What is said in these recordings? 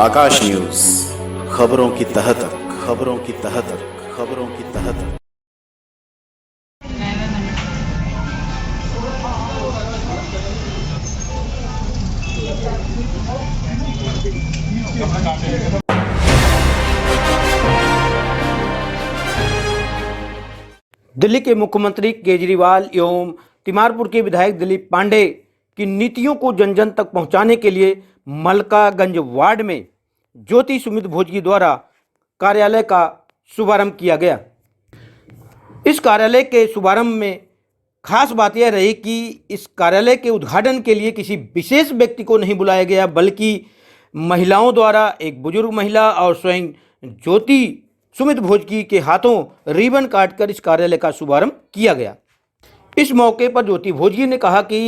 आकाश news, खबरों की तह तक, खबरों की तह तक, खबरों की तह तक। दिल्ली के मुख्यमंत्री केजरीवाल एवं तिमारपुर के विधायक दिलीप पांडे की नीतियों को जन जन तक पहुंचाने के लिए मलकागंज वार्ड में ज्योति सुमित भोजगी द्वारा कार्यालय का शुभारंभ किया गया। इस कार्यालय के शुभारंभ में खास बात यह रही कि इस कार्यालय के उद्घाटन के लिए किसी विशेष व्यक्ति को नहीं बुलाया गया, बल्कि महिलाओं द्वारा एक बुजुर्ग महिला और स्वयं ज्योति सुमित भोजगी के हाथों रिबन काटकर इस कार्यालय का शुभारंभ किया गया। इस मौके पर ज्योति भोजगी ने कहा कि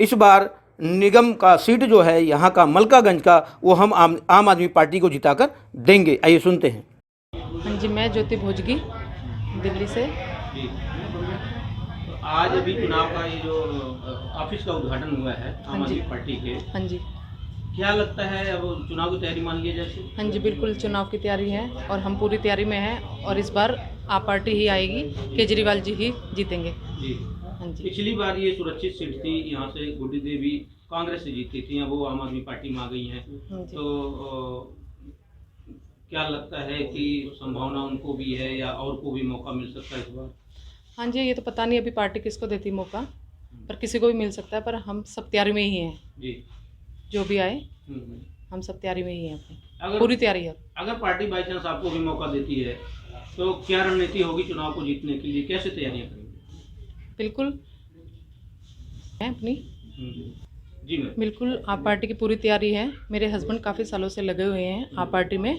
इस बार निगम का सीट जो है यहाँ का मलकागंज का, वो हम आम आदमी पार्टी को जिताकर देंगे। आइए सुनते हैं। हाँ जी, मैं ज्योति भोजगी दिल्ली से। तो आज अभी चुनाव का ये जो ऑफिस का उद्घाटन हुआ है आम आदमी पार्टी के, हाँ जी, क्या लगता है अब चुनाव की तैयारी मान लिया जैसे? हाँ जी, बिल्कुल चुनाव की तैयारी है और हम पूरी तैयारी में हैं और इस बार आप पार्टी ही आएगी, केजरीवाल जी ही जीतेंगे। जी, हाँ जी। पिछली बार ये सुरक्षित सीट थी, यहाँ से गुड्डी देवी कांग्रेस से जीती थी, वो आम आदमी पार्टी में आ गई हैं। तो क्या लगता है कि संभावना उनको भी है या और को भी मौका मिल सकता है इस बार? हाँ जी, ये तो पता नहीं अभी पार्टी किसको देती मौका, पर किसी को भी मिल सकता है, पर हम सब तैयारी में ही हैं जी। जो भी आए, हम सब तैयारी में ही हैं, अगर पूरी तैयारी है। अगर पार्टी बाई चांस आपको भी मौका देती है तो क्या रणनीति होगी चुनाव को जीतने के लिए, कैसे तैयारियां करेंगे? बिल्कुल है अपनी, जी मैम। बिल्कुल आप पार्टी की पूरी तैयारी है। मेरे हस्बैंड काफ़ी सालों से लगे हुए हैं आप पार्टी में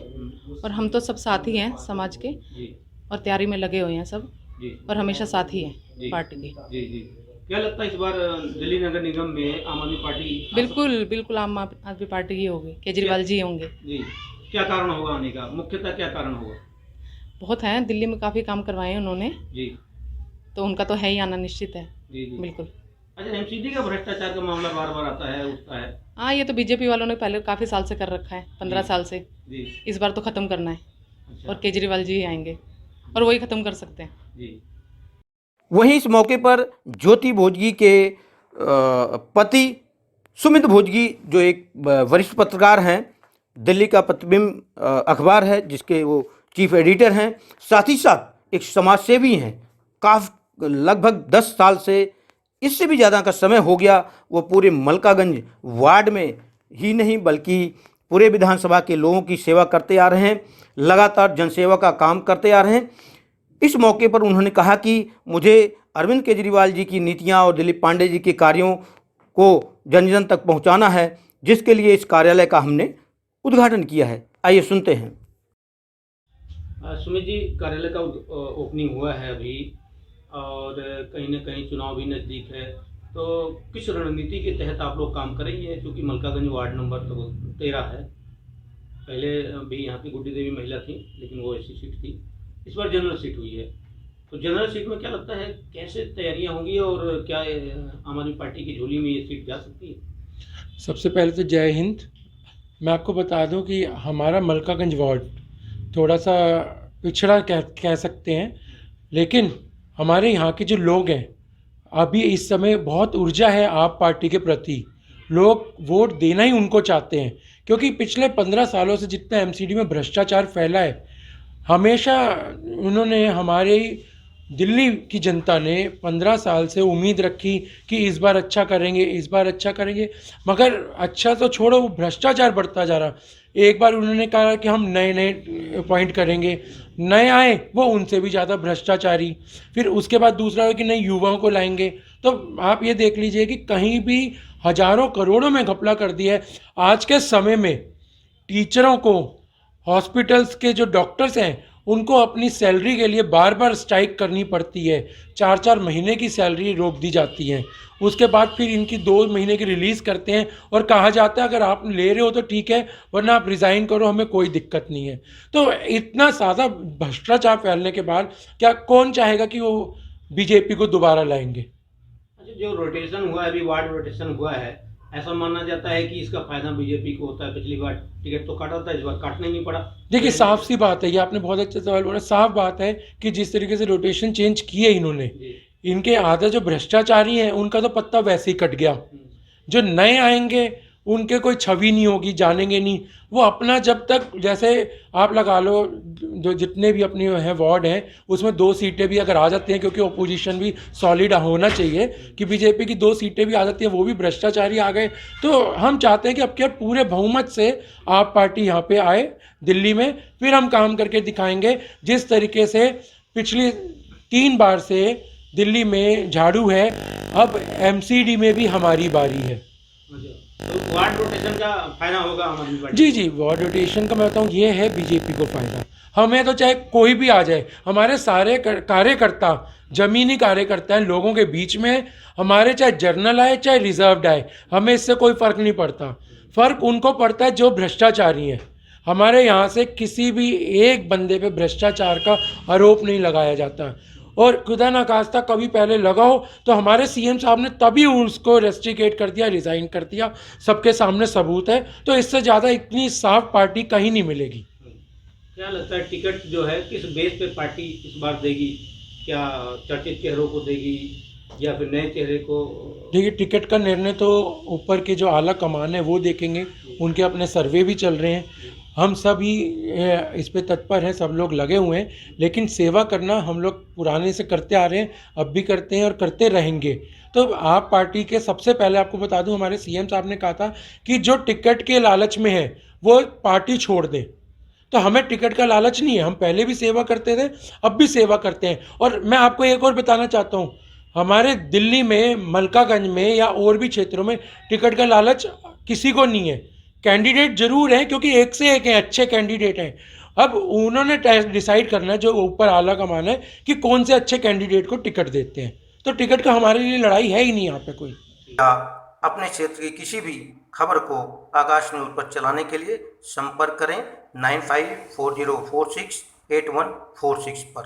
और हम तो सब साथ ही हैं समाज के जी और तैयारी में लगे हुए हैं सब जी और हमेशा साथ ही जी। हैं पार्टी के। जी जी, क्या लगता है इस बार दिल्ली नगर निगम में आम आदमी पार्टी? बिल्कुल बिल्कुल आम आदमी पार्टी ही होगी, केजरीवाल जी होंगे। जी, क्या कारण होगा आने का, मुख्यतः क्या कारण होगा? बहुत हैं, दिल्ली में काफ़ी काम करवाए हैं उन्होंने, जी तो उनका तो है ही आना निश्चित है। जी जी। बिल्कुल। अच्छा, एमसीडी का भ्रष्टाचार का मामला बार बार आता है, उठता है। हाँ, ये तो बीजेपी वालों ने पहले काफ़ी साल से कर रखा है, 15 साल से। जी। इस बार तो ख़त्म करना है अच्छा। और केजरीवाल जी ही आएंगे और वही ख़त्म कर सकते हैं। जी। वहीं इस मौके पर ज्योति भोजगी के पति सुमित भोजगी, जो एक वरिष्ठ पत्रकार हैं, दिल्ली का प्रतिबिंब अखबार है जिसके वो चीफ एडिटर हैं, साथ ही साथ एक समाजसेवी हैं। लगभग 10 साल से, इससे भी ज़्यादा का समय हो गया, वो पूरे मलकागंज वार्ड में ही नहीं बल्कि पूरे विधानसभा के लोगों की सेवा करते आ रहे हैं, लगातार जनसेवा का काम करते आ रहे हैं। इस मौके पर उन्होंने कहा कि मुझे अरविंद केजरीवाल जी की नीतियां और दिलीप पांडे जी के कार्यों को जन जन तक पहुंचाना है, जिसके लिए इस कार्यालय का हमने उद्घाटन किया है। आइए सुनते हैं। सुमित जी, कार्यालय का ओपनिंग हुआ है अभी और कहीं ना कहीं चुनाव भी नज़दीक है, तो किस रणनीति के तहत आप लोग काम करेंगे? क्योंकि मलकागंज वार्ड नंबर तो 13 है, पहले भी यहाँ की गुड्डी देवी महिला थी लेकिन वो ऐसी सीट थी, इस बार जनरल सीट हुई है, तो जनरल सीट में क्या लगता है कैसे तैयारियां होंगी और क्या आम आदमी पार्टी की झोली में ये सीट जा सकती है? सबसे पहले तो जय हिंद। मैं आपको बता दूं कि हमारा मलकागंज वार्ड थोड़ा सा पिछड़ा कह सकते हैं, लेकिन हमारे यहाँ के जो लोग हैं अभी इस समय बहुत ऊर्जा है आप पार्टी के प्रति, लोग वोट देना ही उनको चाहते हैं, क्योंकि पिछले 15 सालों से जितना एमसीडी में भ्रष्टाचार फैला है, हमेशा उन्होंने, हमारे दिल्ली की जनता ने 15 साल से उम्मीद रखी कि इस बार अच्छा करेंगे, इस बार अच्छा करेंगे, मगर अच्छा तो छोड़ो, वो भ्रष्टाचार बढ़ता जा रहा। एक बार उन्होंने कहा कि हम नए नए अपॉइंट करेंगे, नए आए वो उनसे भी ज़्यादा भ्रष्टाचारी, फिर उसके बाद दूसरा है कि नए युवाओं को लाएंगे। तो आप ये देख लीजिए कि कहीं भी हजारों करोड़ों में घपला कर दिया है। आज के समय में टीचरों को, हॉस्पिटल्स के जो डॉक्टर्स हैं, उनको अपनी सैलरी के लिए बार बार स्ट्राइक करनी पड़ती है, 4-4 महीने की सैलरी रोक दी जाती है, उसके बाद फिर इनकी 2 महीने की रिलीज़ करते हैं और कहा जाता है अगर आप ले रहे हो तो ठीक है, वरना आप रिज़ाइन करो, हमें कोई दिक्कत नहीं है। तो इतना ज़्यादा भ्रष्टाचार फैलने के बाद क्या कौन चाहेगा कि वो बीजेपी को दोबारा लाएंगे? अच्छा, जो रोटेशन हुआ है अभी, वार्ड रोटेशन हुआ है, ऐसा माना जाता है कि इसका फायदा बीजेपी को होता है। पिछली बार टिकट तो काटा था, इस बार काटना ही नहीं पड़ा। देखिए साफ सी बात है, ये आपने बहुत अच्छा सवाल बोला। साफ बात है कि जिस तरीके से रोटेशन चेंज किए इन्होंने, इनके आधे जो भ्रष्टाचारी हैं उनका तो पत्ता वैसे ही कट गया। जो नए आएंगे उनके कोई छवि नहीं होगी, जानेंगे नहीं वो अपना। जब तक जैसे आप लगा लो जो जितने भी अपने हैं वार्ड हैं उसमें 2 सीटें भी अगर आ जाती हैं, क्योंकि ओपोजिशन भी सॉलिड होना चाहिए कि बीजेपी की 2 सीटें भी आ जाती हैं, वो भी भ्रष्टाचारी आ गए, तो हम चाहते हैं कि अब क्या पूरे बहुमत से आप पार्टी यहाँ पे आए दिल्ली में, फिर हम काम करके दिखाएंगे। जिस तरीके से पिछली 3 बार से दिल्ली में झाड़ू है, अब MCD में भी हमारी बारी है। तो वार्ड रोटेशन का फायदा होगा आम आदमी पार्टी? जी, वार्ड रोटेशन का मैं बताऊँ ये है बीजेपी को फायदा। हमें तो चाहे कोई भी आ जाए, हमारे सारे कार्यकर्ता जमीनी कार्यकर्ता हैं लोगों के बीच में, हमारे चाहे जर्नल आए चाहे रिजर्व्ड आए, हमें इससे कोई फ़र्क नहीं पड़ता। फ़र्क उनको पड़ता है जो भ्रष्टाचारी हैं। हमारे यहाँ से किसी भी एक बंदे पे भ्रष्टाचार का आरोप नहीं लगाया जाता, और खुदा न खास्ता कभी पहले लगा हो तो हमारे CM साहब ने तभी उसको रेस्ट्रिकेट कर दिया, रिज़ाइन कर दिया, सबके सामने सबूत है। तो इससे ज़्यादा इतनी साफ पार्टी कहीं नहीं मिलेगी। क्या लगता है टिकट जो है किस बेस पे पार्टी इस बार देगी? क्या चर्चित चेहरों को देगी या फिर नए चेहरे को? देखिए टिकट का निर्णय तो ऊपर के जो आला कमान है वो देखेंगे, उनके अपने सर्वे भी चल रहे हैं। हम सभी इस पे तत्पर हैं, सब लोग लगे हुए हैं, लेकिन सेवा करना हम लोग पुराने से करते आ रहे हैं, अब भी करते हैं और करते रहेंगे। तो आप पार्टी के सबसे पहले आपको बता दूं, हमारे CM साहब ने कहा था कि जो टिकट के लालच में है वो पार्टी छोड़ दें। तो हमें टिकट का लालच नहीं है, हम पहले भी सेवा करते थे, अब भी सेवा करते हैं। और मैं आपको एक और बताना चाहता हूँ, हमारे दिल्ली में मलकागंज में या और भी क्षेत्रों में टिकट का लालच किसी को नहीं है। कैंडिडेट जरूर हैं, क्योंकि एक से एक हैं, अच्छे कैंडिडेट हैं। अब उन्होंने डिसाइड करना है, जो ऊपर आला कमान है, कि कौन से अच्छे कैंडिडेट को टिकट देते हैं। तो टिकट का हमारे लिए लड़ाई है ही नहीं यहाँ पे कोई। अपने क्षेत्र की किसी भी खबर को आकाश न्यूज़ पर चलाने के लिए संपर्क करें 9540468146 पर।